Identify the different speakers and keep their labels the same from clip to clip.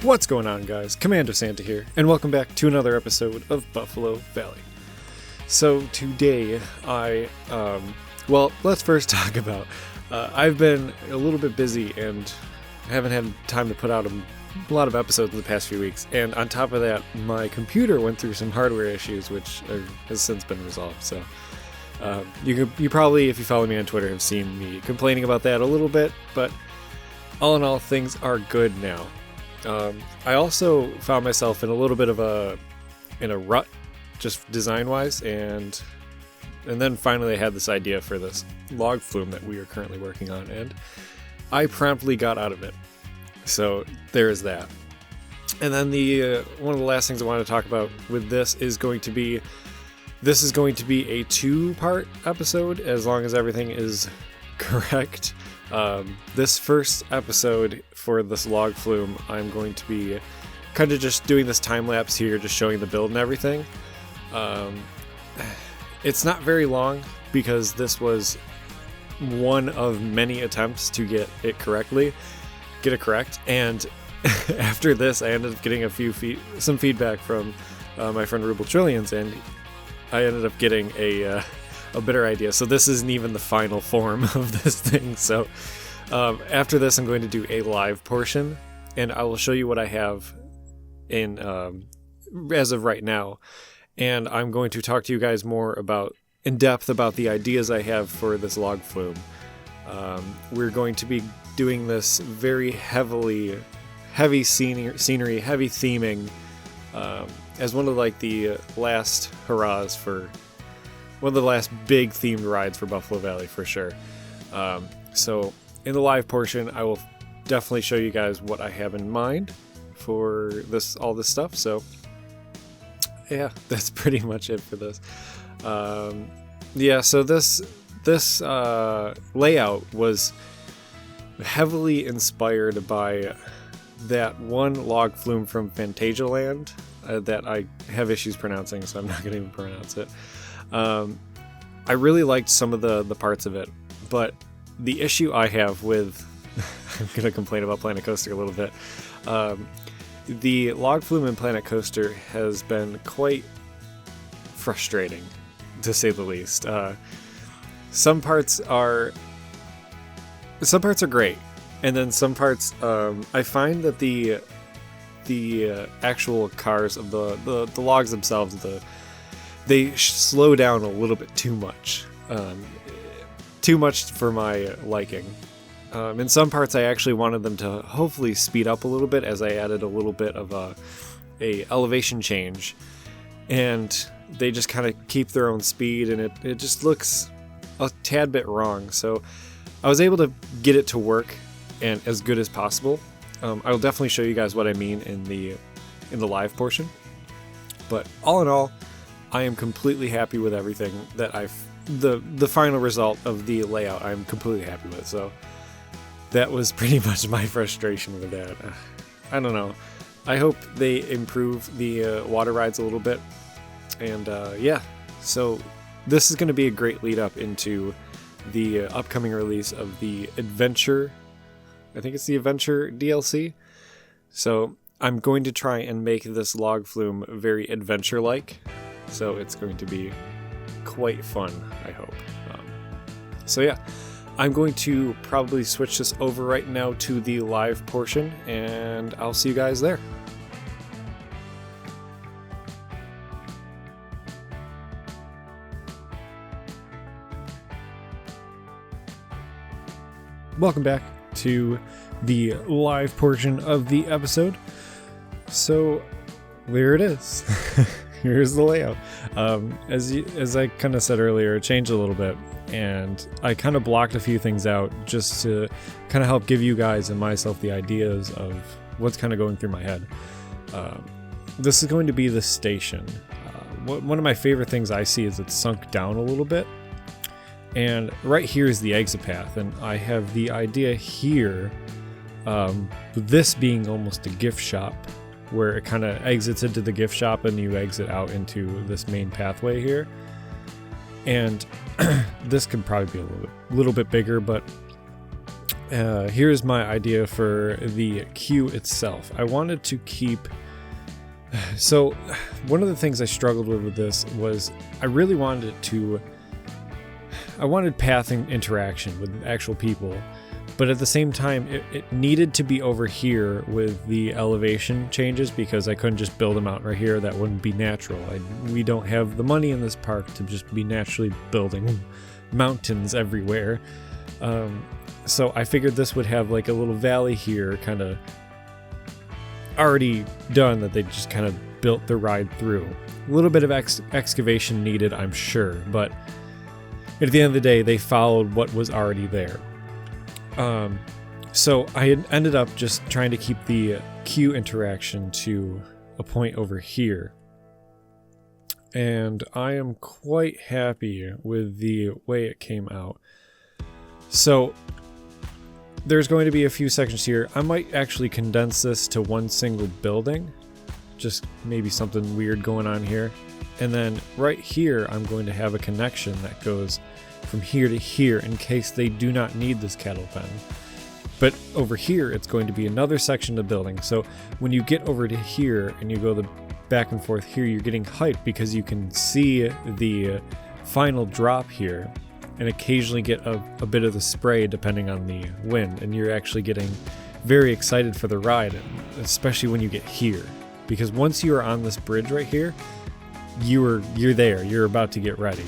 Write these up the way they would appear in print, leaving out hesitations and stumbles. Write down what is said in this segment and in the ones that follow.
Speaker 1: What's going on, guys? CommandoSanta here, and welcome back to another episode of Buffalo Valley. So today, let's first talk about, I've been a little bit busy and haven't had time to put out a lot of episodes in the past few weeks, and on top of that, my computer went through some hardware issues, which has since been resolved, so you probably, if you follow me on Twitter, have seen me complaining about that a little bit, but all in all, things are good now. I also found myself in a little bit of a rut, just design-wise, and then finally I had this idea for this log flume that we are currently working on, and I promptly got out of it. So there is that. And then one of the last things I want to talk about with this is going to be a two-part episode, as long as everything is correct. This first episode for this log flume, I'm going to be kind of just doing this time lapse here, just showing the build and everything. It's not very long because this was one of many attempts to get it correct, and after this I ended up getting some feedback from my friend Ruble Trillions, and I ended up getting a better idea. So this isn't even the final form of this thing. So after this, I'm going to do a live portion, and I will show you what I have in as of right now. And I'm going to talk to you guys more in depth about the ideas I have for this log flume. We're going to be doing this very heavy scenery, heavy theming, as one of the last hurrahs for one of the last big themed rides for Buffalo Valley for sure. So in the live portion, I will definitely show you guys what I have in mind for all this stuff. So yeah, that's pretty much it for this. So this layout was heavily inspired by that one log flume from Fantasia Land that I have issues pronouncing, so I'm not going to even pronounce it. I really liked some of the parts of it, but the issue I have with I'm going to complain about Planet Coaster a little bit. The log flume in Planet Coaster has been quite frustrating, to say the least. Some parts are great, and then some parts I find that the actual cars of the logs themselves, they slow down a little bit too much for my liking. In some parts, I actually wanted them to hopefully speed up a little bit as I added a little bit of a elevation change, and they just kind of keep their own speed, and it just looks a tad bit wrong. So I was able to get it to work and as good as possible. I will definitely show you guys what I mean in the live portion, but all in all, I am completely happy with everything that the final result of the layout I'm completely happy with. So that was pretty much my frustration with that. I don't know. I hope they improve the water rides a little bit. And so this is going to be a great lead up into the upcoming release of the Adventure. I think it's the Adventure DLC. So I'm going to try and make this log flume very adventure-like. So it's going to be quite fun, I hope. I'm going to probably switch this over right now to the live portion, and I'll see you guys there. Welcome back to the live portion of the episode. So there it is. Here's the layout. As I kind of said earlier, it changed a little bit, and I kind of blocked a few things out just to kind of help give you guys and myself the ideas of what's kind of going through my head. This is going to be the station. One of my favorite things I see is it's sunk down a little bit, and right here is the exit path, and I have the idea here, this being almost a gift shop, where it kind of exits into the gift shop and you exit out into this main pathway here. And this could probably be a little bit bigger, but here's my idea for the queue itself. I wanted to keep... So, one of the things I struggled with this was I really wanted it to... I wanted pathing interaction with actual people, but at the same time, it needed to be over here with the elevation changes because I couldn't just build a mountain right here. That wouldn't be natural. We don't have the money in this park to just be naturally building mountains everywhere. So I figured this would have like a little valley here, kind of already done, that they just kind of built the ride through. A little bit of excavation needed, I'm sure, but at the end of the day, they followed what was already there. So I had ended up just trying to keep the queue interaction to a point over here. And I am quite happy with the way it came out. So there's going to be a few sections here. I might actually condense this to one single building. Just maybe something weird going on here. And then right here, I'm going to have a connection that goes from here to here in case they do not need this cattle pen. But over here, it's going to be another section of building. So when you get over to here and you go the back and forth here, you're getting hyped because you can see the final drop here and occasionally get a bit of the spray depending on the wind, and you're actually getting very excited for the ride, especially when you get here, because once you are on this bridge right here, you're there, you're about to get ready.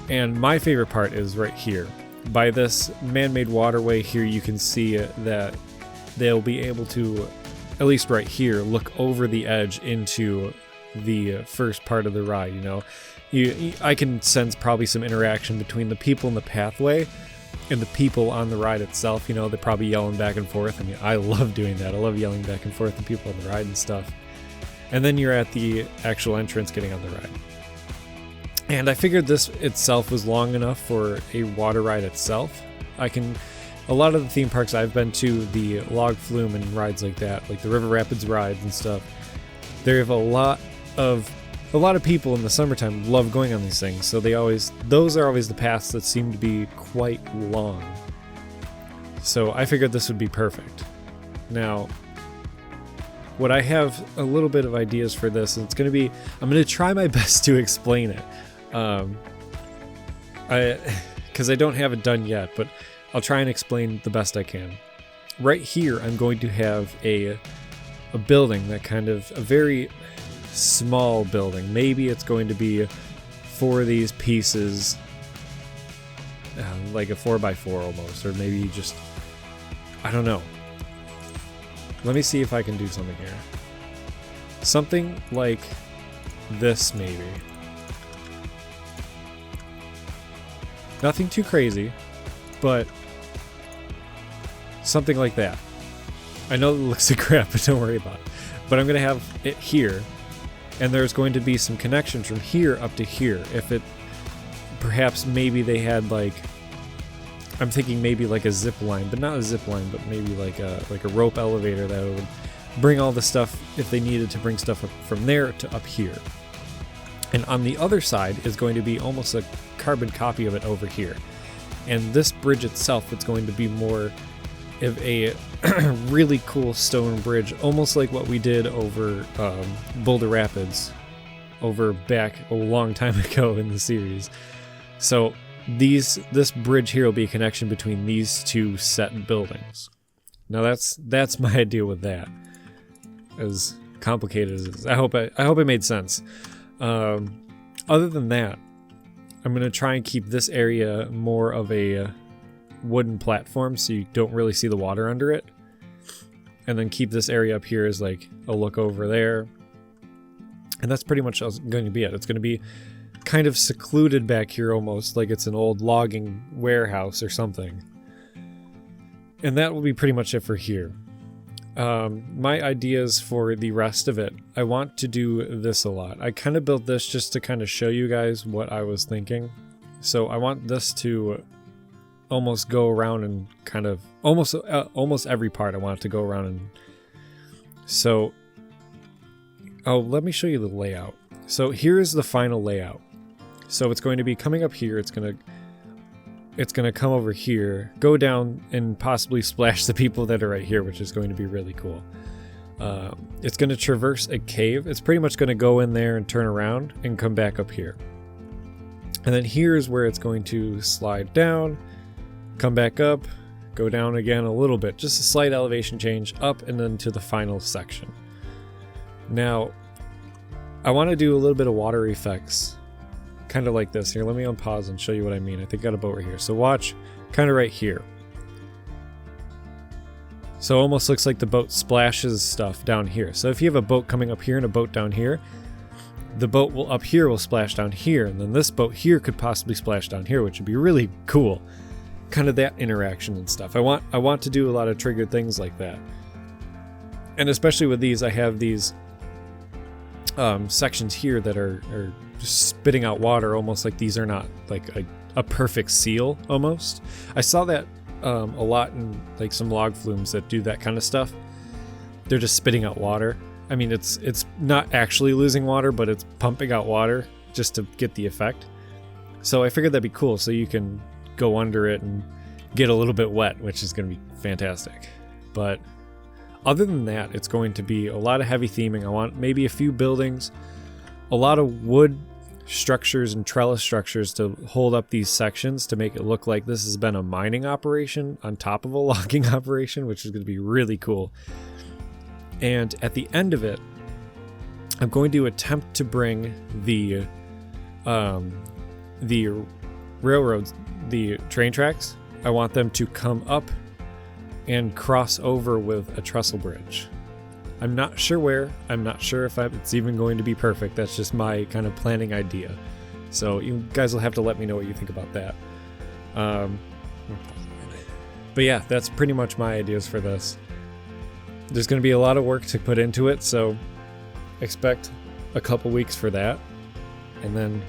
Speaker 1: And my favorite part is right here by this man-made waterway here. You can see that they'll be able to, at least right here, look over the edge into the first part of the ride. You know, I can sense probably some interaction between the people in the pathway and the people on the ride itself. You know, they're probably yelling back and forth. I mean, I love doing that. I love yelling back and forth to people on the ride and stuff. And then you're at the actual entrance getting on the ride. And I figured this itself was long enough for a water ride itself. A lot of the theme parks I've been to, the log flume and rides like that, like the River Rapids rides and stuff, they have a lot of people in the summertime love going on these things. So those are always the paths that seem to be quite long. So I figured this would be perfect. Now, what I have a little bit of ideas for this, and I'm going to try my best to explain it. Because I don't have it done yet, but I'll try and explain the best I can. Right here, I'm going to have a building that kind of a very small building. Maybe it's going to be 4 of these pieces, like a 4x4 almost, or maybe just, I don't know. Let me see if I can do something here. Something like this, maybe. Nothing too crazy, but something like that. I know it looks like crap, but don't worry about it. But I'm going to have it here, and there's going to be some connections from here up to here. Perhaps maybe they had like, I'm thinking maybe like a zip line, but not a zip line, but maybe like a rope elevator that would bring all the stuff if they needed to bring stuff up from there to up here. And on the other side is going to be almost a carbon copy of it over here. And this bridge itself, it's going to be more of a really cool stone bridge, almost like what we did over Boulder Rapids over back a long time ago in the series. So this bridge here will be a connection between these two set buildings. Now that's my idea with that. As complicated as it is, I hope it made sense. Other than that, I'm gonna try and keep this area more of a wooden platform so you don't really see the water under it, and then keep this area up here as like a look over there. And that's pretty much going to be it. It's going to be kind of secluded back here, almost like it's an old logging warehouse or something. And that will be pretty much it for here. My ideas for the rest of it, I want to do this a lot. I kind of built this just to kind of show you guys what I was thinking. So I want this to almost go around and kind of almost every part I want it to go around. And so let me show you the layout. So here is the final layout. So it's going to be coming up here. It's going to it's going to come over here, go down, and possibly splash the people that are right here, which is going to be really cool. It's going to traverse a cave. It's pretty much going to go in there and turn around and come back up here. And then here's where it's going to slide down, come back up, go down again a little bit, just a slight elevation change up and then to the final section. Now, I want to do a little bit of water effects, kind of like this. Here, let me unpause and show you what I mean. I think I got a boat right here. So watch, kind of right here. So it almost looks like the boat splashes stuff down here. So if you have a boat coming up here and a boat down here, the boat will up here will splash down here, and then this boat here could possibly splash down here, which would be really cool. Kind of that interaction and stuff. I want to do a lot of triggered things like that. And especially with these, I have these sections here that are just spitting out water, almost like these are not like a perfect seal almost. I saw that a lot in like some log flumes that do that kind of stuff. They're just spitting out water. I mean, it's not actually losing water, but it's pumping out water just to get the effect. So I figured that'd be cool, so you can go under it and get a little bit wet, which is going to be fantastic. But other than that, it's going to be a lot of heavy theming. I want maybe a few buildings, a lot of wood structures and trellis structures to hold up these sections to make it look like this has been a mining operation on top of a logging operation, which is going to be really cool. And at the end of it, I'm going to attempt to bring the railroads, the train tracks. I want them to come up and cross over with a trestle bridge. I'm not sure where. I'm not sure if it's even going to be perfect. That's just my kind of planning idea. So you guys will have to let me know what you think about that. But yeah, that's pretty much my ideas for this. There's going to be a lot of work to put into it, so expect a couple weeks for that. And then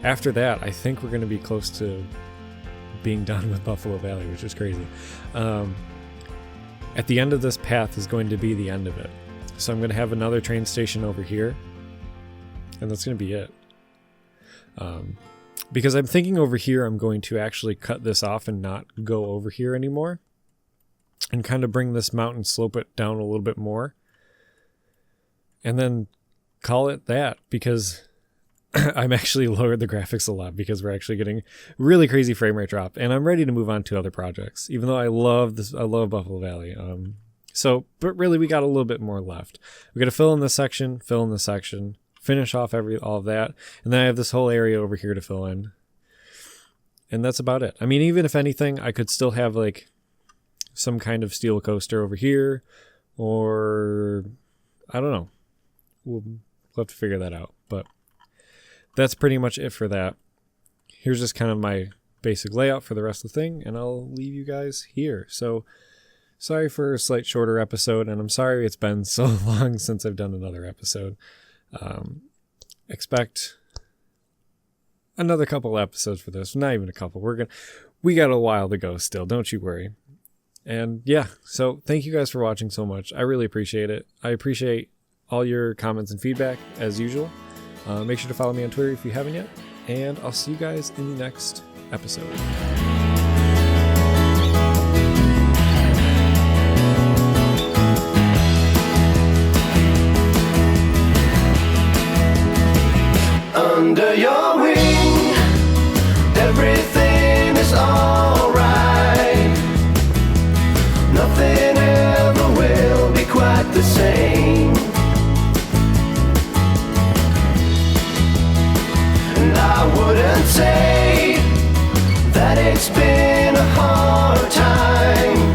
Speaker 1: after that, I think we're going to be close to being done with Buffalo Valley, which is crazy. At the end of this path is going to be the end of it. So I'm going to have another train station over here, and that's going to be it. Because I'm thinking over here, I'm going to actually cut this off and not go over here anymore, and kind of bring this mountain, slope it down a little bit more, and then call it that, because I'm actually lowered the graphics a lot because we're actually getting really crazy frame rate drop, and I'm ready to move on to other projects, even though I love this. I love Buffalo Valley. But really we got a little bit more left. We got to fill in this section, finish off all of that, and then I have this whole area over here to fill in. And that's about it. I mean, even if anything, I could still have like some kind of steel coaster over here, or I don't know. We'll have to figure that out. But that's pretty much it for that. Here's just kind of my basic layout for the rest of the thing, and I'll leave you guys here. So sorry for a slight shorter episode, and I'm sorry it's been so long since I've done another episode. Expect another couple episodes for this. Not even a couple. We got a while to go still, don't you worry. And yeah, so thank you guys for watching so much. I really appreciate it. I appreciate all your comments and feedback as usual. Make sure to follow me on Twitter if you haven't yet, and I'll see you guys in the next episode.
Speaker 2: Under your wing, everything is alright. Nothing ever will be quite the same. And I wouldn't say that it's been a hard time.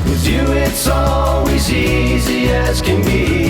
Speaker 2: With you it's always easy as can be.